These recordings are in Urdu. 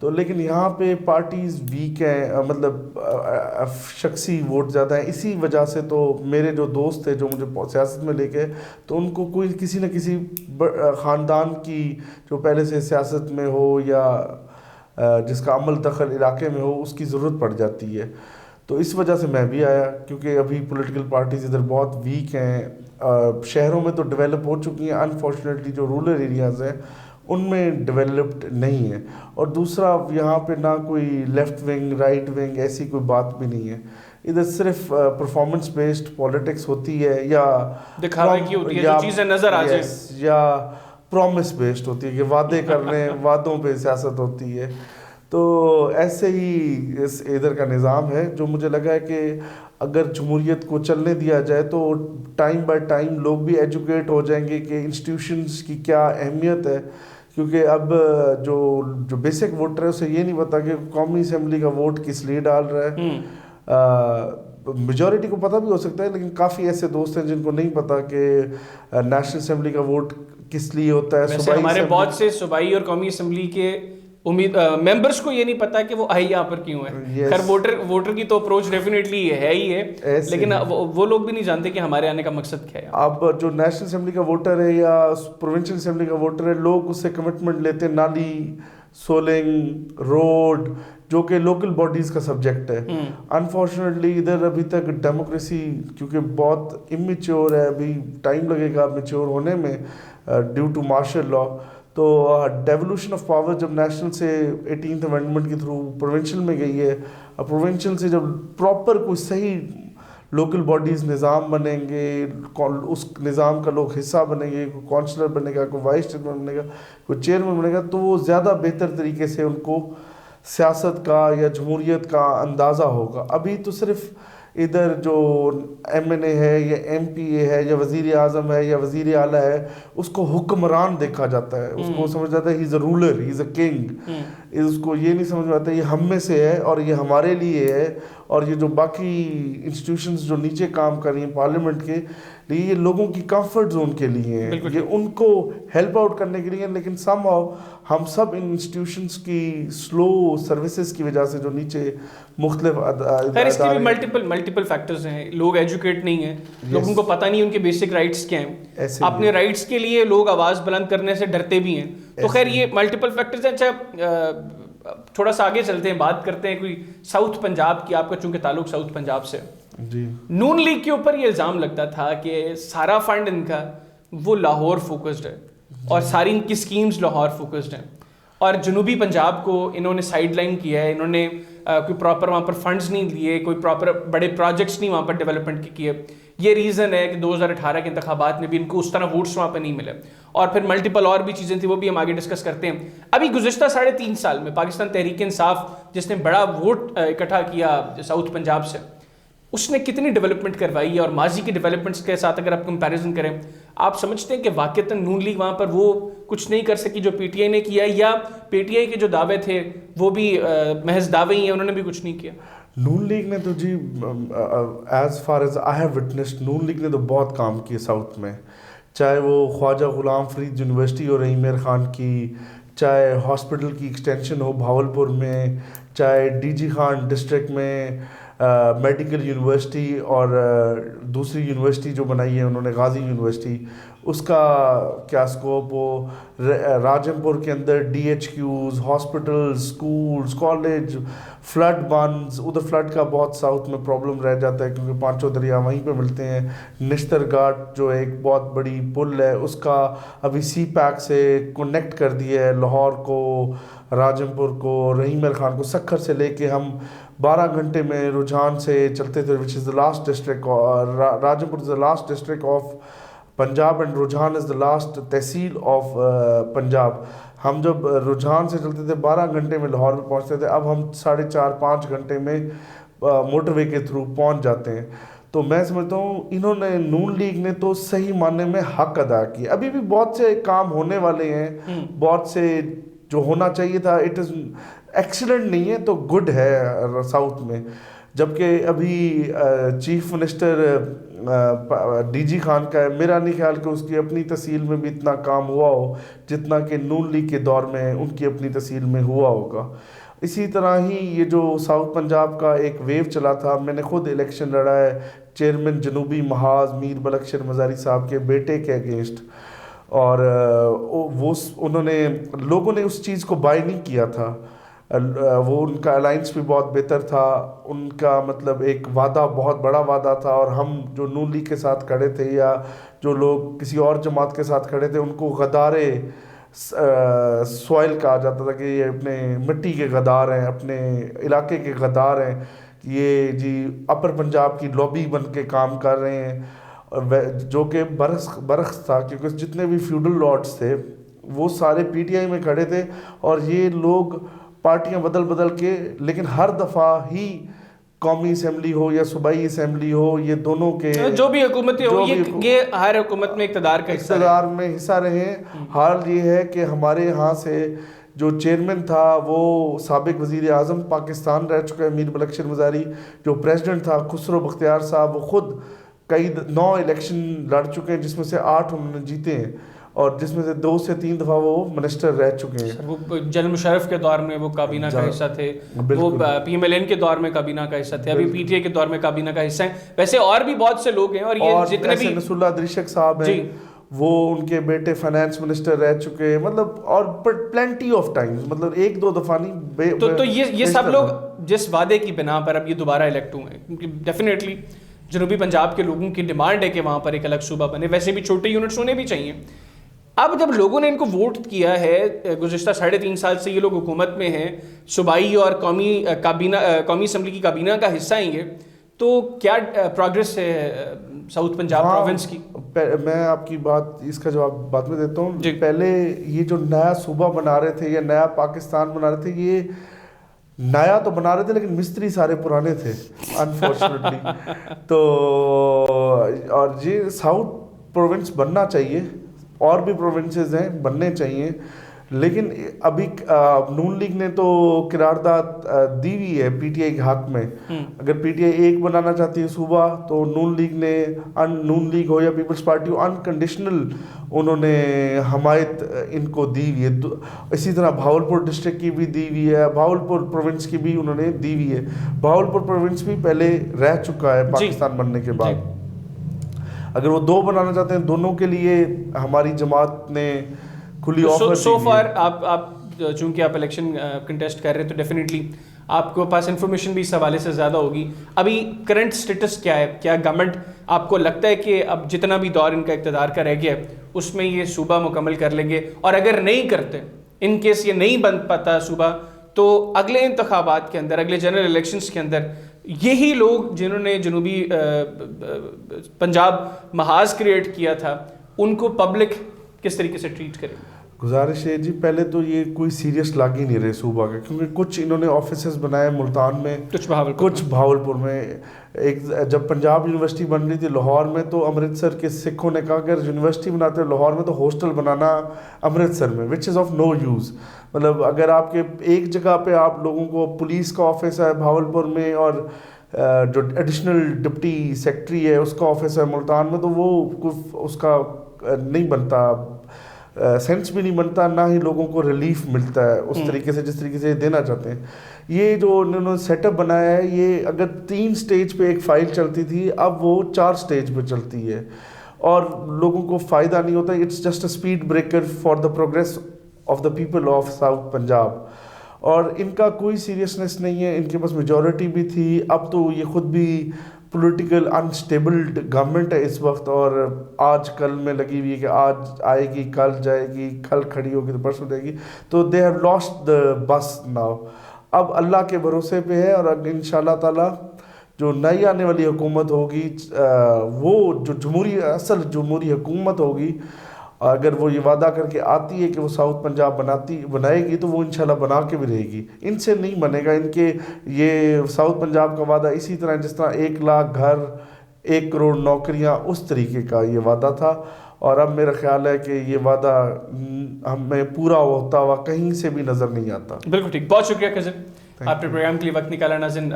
تو لیکن یہاں پہ پارٹیز ویک ہیں، مطلب شخصی ووٹ زیادہ ہیں. اسی وجہ سے تو میرے جو دوست تھے جو مجھے سیاست میں لے کے، تو ان کو کوئی کسی نہ کسی خاندان کی جو پہلے سے سیاست میں ہو یا جس کا عمل دخل علاقے میں ہو، اس کی ضرورت پڑ جاتی ہے. تو اس وجہ سے میں بھی آیا، کیونکہ ابھی پولیٹیکل پارٹیز ادھر بہت ویک ہیں. شہروں میں تو ڈیولپ ہو چکی ہیں، انفارچونیٹلی جو رورل ایریاز ہیں ان میں ڈیولپڈ نہیں ہے. اور دوسرا یہاں پہ نہ کوئی لیفٹ ونگ رائٹ ونگ ایسی کوئی بات بھی نہیں ہے. ادھر صرف پرفارمنس بیسڈ پالیٹکس ہوتی ہے، یا دکھاوے کی ہوتی ہے، جو چیزیں نظر آ جائیں، یا پرومس بیسڈ ہوتی ہے کہ وعدے کر رہے ہیں، وعدوں پہ سیاست ہوتی ہے. تو ایسے ہی اس ادھر کا نظام ہے، جو مجھے لگا ہے کہ اگر جمہوریت کو چلنے دیا جائے تو ٹائم بائی ٹائم لوگ بھی ایجوکیٹ ہو جائیں گے کہ انسٹیٹیوشنز کی کیا اہمیت ہے. کیونکہ اب جو بیسک ووٹر ہے اسے یہ نہیں پتا کہ قومی اسمبلی کا ووٹ کس لیے ڈال رہا ہے. میجورٹی کو پتہ بھی ہو سکتا ہے، لیکن کافی ایسے دوست ہیں جن کو نہیں پتا کہ نیشنل اسمبلی کا ووٹ کس لیے ہوتا ہے. ویسے ہمارے بہت سے صوبائی اور قومی اسمبلی کے ممبرس کو یہ نہیں پتا کہ وہ آئے یہاں پر کیوں ہیں. خیر ووٹر کی تو اپروچ ڈیفینیٹلی ہے ہی ہے، لیکن وہ لوگ بھی نہیں جانتے کہ ہمارے آنے کا مقصد کیا ہے. اب جو نیشنل اسمبلی کا ووٹر ہے یا پروونشل اسمبلی کا ووٹر ہے، لوگ اس سے کمٹمنٹ لیتے ہیں نالی، سولنگ، روڈ، جو کہ لوکل باڈیز کا سبجیکٹ ہے. انفارچونیٹلی ادھر ابھی تک ڈیموکریسی کیونکہ بہت امیچور ہے، ابھی ٹائم لگے گا میچور ہونے میں ڈیو ٹو مارشل لا. تو ڈیولوشن آف پاور جب نیشنل سے 18th امینڈمنٹ کے تھرو پروونشل میں گئی ہے، پروونشل سے جب پراپر کوئی صحیح لوکل باڈیز نظام بنیں گے، اس نظام کا لوگ حصہ بنیں گے، کوئی کونسلر بنے گا، کوئی وائس چیئرمین بنے گا، کوئی چیئرمین بنے گا، تو وہ زیادہ بہتر طریقے سے ان کو سیاست کا یا جمہوریت کا اندازہ ہوگا. ابھی تو صرف ادھر جو ایم این اے ہے یا ایم پی اے ہے یا وزیر اعظم ہے یا وزیر اعلیٰ ہے، اس کو حکمران دیکھا جاتا ہے، اس کو سمجھ جاتا ہے ہی از اے roller, he is a king. اس کو یہ نہیں سمجھ میں آتا یہ ہم میں سے ہے اور یہ ہمارے لیے ہے، اور یہ جو باقی انسٹیٹیوشنز جو نیچے کام کر رہی ہیں پارلیمنٹ کے لیے، یہ لوگوں کی کمفرٹ زون کے لیے ہیں، یہ ان کو ہیلپ آؤٹ کرنے کے لیے. لیکن سم ہاؤ ہم سب ان انسٹیٹیوشنز کی سلو سروسز کی وجہ سے جو نیچے مختلف اس کی بھی ملٹیپل فیکٹرز ہیں. لوگ ایجوکیٹ نہیں ہیں، لوگوں کو پتہ نہیں ان کے بیسک رائٹس کیا ہیں، اپنے رائٹس کے لیے لوگ آواز بلند کرنے سے ڈرتے بھی ہیں. تو خیر یہ ملٹیپل فیکٹرز ہیں. اچھا تھوڑا سا آگے چلتے ہیں، بات کرتے ہیں کوئی ساؤتھ پنجاب کی. آپ کا چونکہ تعلق ساؤتھ پنجاب سے، جی نون لیگ کے اوپر یہ الزام لگتا تھا کہ سارا فنڈ ان کا وہ لاہور فوکسڈ ہے اور ساری ان کی سکیمز لاہور فوکسڈ ہیں، اور جنوبی پنجاب کو انہوں نے سائڈ لائن کیا ہے. انہوں نے کوئی پراپر وہاں پر فنڈز نہیں لیے، کوئی پراپر بڑے پروجیکٹس نہیں وہاں پر ڈیولپمنٹ کے کیے. یہ ریزن ہے کہ 2018 کے انتخابات میں بھی ان کو اس طرح ووٹس وہاں پہ نہیں ملے. اور پھر ملٹیپل اور بھی چیزیں تھیں، وہ بھی ہم آگے ڈسکس کرتے ہیں. ابھی گزشتہ 3.5 سال میں پاکستان تحریک انصاف جس نے بڑا ووٹ اکٹھا کیا ساؤتھ پنجاب سے، اس نے کتنی ڈیولپمنٹ کروائی ہے. اور ماضی کی ڈیولپمنٹس کے ساتھ اگر آپ کمپیریزن کریں، آپ سمجھتے ہیں کہ واقعتاً نون لیگ وہاں پر وہ کچھ نہیں کر سکی جو پی ٹی آئی نے کیا، یا پی ٹی آئی کے جو دعوے تھے وہ بھی محض دعوے ہی ہیں، انہوں نے بھی کچھ نہیں کیا؟ نون لیگ نے تو جی as far as I have witnessed, Noon League نے تو بہت کام کیے ساؤتھ میں. چاہے وہ خواجہ غلام فرید یونیورسٹی ہو رہی میر خان کی، چاہے ہاسپٹل کی ایکسٹینشن ہو بھاولپور میں، چاہے ڈی جی خان ڈسٹرکٹ میں میڈیکل یونیورسٹی، اور دوسری یونیورسٹی جو بنائی ہے انہوں نے غازی یونیورسٹی، اس کا کیا اسکوپ ہو. راجم پور کے اندر D H Qs, hospitals, schools, college, flood bunds. ادھر فلڈ کا بہت ساؤتھ میں پرابلم رہ جاتا ہے کیونکہ پانچوں دریا وہیں پہ ملتے ہیں. نشتر گھاٹ جو ایک بہت بڑی پل ہے، اس کا ابھی سی پیک سے کنیکٹ کر دیا ہے لاہور کو، راجم پور کو، رحیم میر خان کو. سکھر سے لے کے ہم 12 گھنٹے میں رجحان سے چلتے تھے، وچ از the last district. Rajanpur is the last district of Punjab and Rojhan is the last tehsil of Punjab. ہم جب رجحان سے چلتے تھے 12 گھنٹے میں لاہور میں پہنچتے تھے، اب ہم 4.5-5 گھنٹے میں موٹر وے کے تھرو پہنچ جاتے ہیں. تو میں سمجھتا ہوں انہوں نے، نون لیگ نے تو صحیح معنی میں حق ادا کیا. ابھی بھی بہت سے کام ہونے والے ہیں، بہت سے جو ہونا چاہیے تھا. اٹ از ایکسیلنٹ نہیں ہے تو گڈ ہے ساؤتھ میں. جبکہ ابھی چیف منسٹر ڈی جی خان کا ہے. میرا نہیں خیال کہ اس کی اپنی تحصیل میں بھی اتنا کام ہوا ہو جتنا کہ نون لیگ کے دور میں ان کی اپنی تحصیل میں ہوا ہوگا. اسی طرح ہی یہ جو ساؤتھ پنجاب کا ایک ویو چلا تھا, میں نے خود الیکشن لڑا ہے چیئرمین جنوبی محاذ میر بلکشر مزاری صاحب کے بیٹے کے اگینسٹ, اور وہ انہوں نے لوگوں نے اس چیز کو بائی نہیں کیا تھا. وہ ان کا الائنس بھی بہت بہتر تھا, ان کا مطلب ایک وعدہ بہت بڑا وعدہ تھا, اور ہم جو نون لیگ کے ساتھ کھڑے تھے یا جو لوگ کسی اور جماعت کے ساتھ کھڑے تھے ان کو غدارے سوائل کہا جاتا تھا کہ یہ اپنے مٹی کے غدار ہیں, اپنے علاقے کے غدار ہیں, یہ جی اپر پنجاب کی لابی بن کے کام کر رہے ہیں, جو کہ برعکس تھا کیونکہ جتنے بھی فیوڈل لارڈز تھے وہ سارے پی ٹی آئی میں کھڑے تھے, اور یہ لوگ پارٹیاں بدل کے, لیکن ہر دفعہ ہی قومی اسمبلی ہو یا صوبائی اسمبلی ہو, یہ دونوں کے جو بھی حکومتیں ہو یہ ہر حکومت میں اقتدار میں حصہ رہے. حال یہ ہے کہ ہمارے یہاں سے جو چیئرمین تھا وہ سابق وزیر اعظم پاکستان رہ چکا ہے میر بلکشر مزاری, جو پریزیڈنٹ تھا خسرو بختیار صاحب, وہ خود کئی 9 الیکشن لڑ چکے ہیں جس میں سے 8 انہوں نے جیتے ہیں, اور جس میں سے 2 سے 3 دفعہ وہ منسٹر رہ چکے ہیں. وہ جنرل مشرف کے دور میں وہ کابینہ کا حصہ تھے, وہ پی ایم ایل این کے دور میں کابینہ کا حصہ تھے, ابھی پی ٹی آئی کے دور میں کابینہ کا حصہ ہیں. ویسے اور بھی بہت سے لوگ ہیں, اور یہ جتنے بھی نصر اللہ دریشک صاحب ہیں وہ ان کے بیٹے فائنانس منسٹر رہ چکے ہیں, مطلب اور پلینٹی آف ٹائمز, مطلب 1-2 دفعہ نہیں. تو یہ سب لوگ جس وعدے کی بنا پر اب یہ دوبارہ الیکٹ ہوئے ہیں, کیونکہ ڈیفینیٹلی جنوبی پنجاب کے لوگوں کی ڈیمانڈ ہے کہ وہاں پر ایک الگ صوبہ بنے. ویسے بھی چھوٹے یونٹس ہونے بھی چاہیے. اب جب لوگوں نے ان کو ووٹ کیا ہے, گزشتہ 3.5 سال سے یہ لوگ حکومت میں ہیں, صوبائی اور قومی اسمبلی کی کابینہ کا حصہ ہیں یہ, تو کیا پروگریس ہے ساؤتھ پنجاب پروونس کی؟ میں آپ کی بات اس کا جواب بعد میں دیتا ہوں. پہلے یہ جو نیا صوبہ بنا رہے تھے یا نیا پاکستان بنا رہے تھے, یہ نیا تو بنا رہے تھے لیکن مستری سارے پرانے تھے انفارچونیٹلی. تو اور یہ ساؤتھ پروونس بننا چاہیے, اور بھی پروونسز ہیں بننے چاہیے, لیکن ابھی نون لیگ نے تو قرارداد دی ہوئی ہے پی ٹی آئی کے حق میں. اگر پی ٹی آئی ایک بنانا چاہتی ہے صوبہ تو نون لیگ ہو یا پیپلز پارٹی ہو, انکنڈیشنل انہوں نے حمایت ان کو دی ہوئی ہے. اسی طرح بھاولپور ڈسٹرکٹ کی بھی دی ہوئی ہے, بھاولپور پروونس کی بھی انہوں نے دی ہوئی ہے. بھاولپور پروونس بھی پہلے رہ چکا ہے پاکستان بننے کے بعد. اگر وہ 2 بنانا چاہتے ہیں, دونوں کے لیے ہماری جماعت نے کھلی آفر. سو فار آپ چونکہ آپ الیکشن کنٹیسٹ کر رہے ہیں تو ڈیفینیٹلی آپ کے پاس انفارمیشن بھی اس حوالے سے زیادہ ہوگی. ابھی کرنٹ سٹیٹس کیا ہے؟ کیا گورنمنٹ آپ کو لگتا ہے کہ اب جتنا بھی دور ان کا اقتدار کا رہ گیا اس میں یہ صوبہ مکمل کر لیں گے؟ اور اگر نہیں کرتے, ان کیس یہ نہیں بن پاتا صوبہ, تو اگلے انتخابات کے اندر, اگلے جنرل الیکشنز کے اندر یہی لوگ جنہوں نے جنوبی پنجاب محاذ کریٹ کیا تھا ان کو پبلک کس طریقے سے ٹریٹ کرے؟ گزارش ہے جی, پہلے تو یہ کوئی سیریس لگ ہی نہیں رہے صوبہ کا, کیونکہ کچھ انہوں نے آفیسز بنائے ملتان میں, کچھ بھاولپور میں. ایک جب پنجاب یونیورسٹی بن رہی تھی لاہور میں, تو امرتسر کے سکھوں نے کہا کہ اگر یونیورسٹی بناتے ہیں لاہور میں تو ہاسٹل بنانا امرتسر میں, وچ از آف نو یوز. مطلب اگر آپ کے ایک جگہ پہ آپ لوگوں کو پولیس کا آفس ہے بھاولپور میں, اور جو ایڈیشنل ڈپٹی سیکٹری ہے اس کا آفس ہے ملتان میں, تو وہ اس کا نہیں بنتا, سینس بھی نہیں بنتا, نہ ہی لوگوں کو ریلیف ملتا ہے اس طریقے سے جس طریقے سے دینا چاہتے ہیں. یہ جو انہوں نے سیٹ اپ بنایا ہے, یہ اگر 3 سٹیج پہ ایک فائل چلتی تھی, اب وہ 4 سٹیج پہ چلتی ہے, اور لوگوں کو فائدہ نہیں ہوتا. It's just a speed breaker for the progress of the people of south Punjab. اور ان کا کوئی سیریسنس نہیں ہے, ان کے پاس میجورٹی بھی تھی, اب تو یہ خود بھی پولیٹیکل انسٹیبلڈ گورنمنٹ ہے اس وقت, اور آج کل میں لگی ہوئی ہے کہ آج آئے گی کل جائے گی, کل کھڑی ہوگی تو پرسوں جائے گی. تو دے ہیو لاسٹ دا بس ناؤ. اب اللہ کے بھروسے پہ ہے, اور ان شاء اللہ تعالیٰ جو نئی آنے والی حکومت ہوگی, وہ جو اصل جمہوری حکومت ہوگی, اگر وہ یہ وعدہ کر کے آتی ہے کہ وہ ساؤتھ پنجاب بنائے گی, تو وہ انشاءاللہ بنا کے بھی رہے گی. ان سے نہیں بنے گا. ان کے یہ ساؤتھ پنجاب کا وعدہ اسی طرح جس طرح 1 لاکھ گھر, 1 کروڑ نوکریاں, اس طریقے کا یہ وعدہ تھا. اور اب میرا خیال ہے کہ یہ وعدہ ہمیں پورا ہوتا ہوا کہیں سے بھی نظر نہیں آتا. بالکل ٹھیک, بہت شکریہ کزن, آپ نے پروگرام کے لیے وقت نکالا. ناظرین,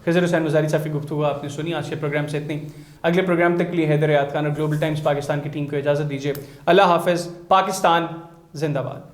خضر حسین مزاری صاحب کی گفتگو آپ نے سنی. آج کے پروگرام سے اتنی. اگلے پروگرام تک کے لیے حیدر حیات خان اور گلوبل ٹائمز پاکستان کی ٹیم کو اجازت دیجیے. اللہ حافظ. پاکستان زندہ باد.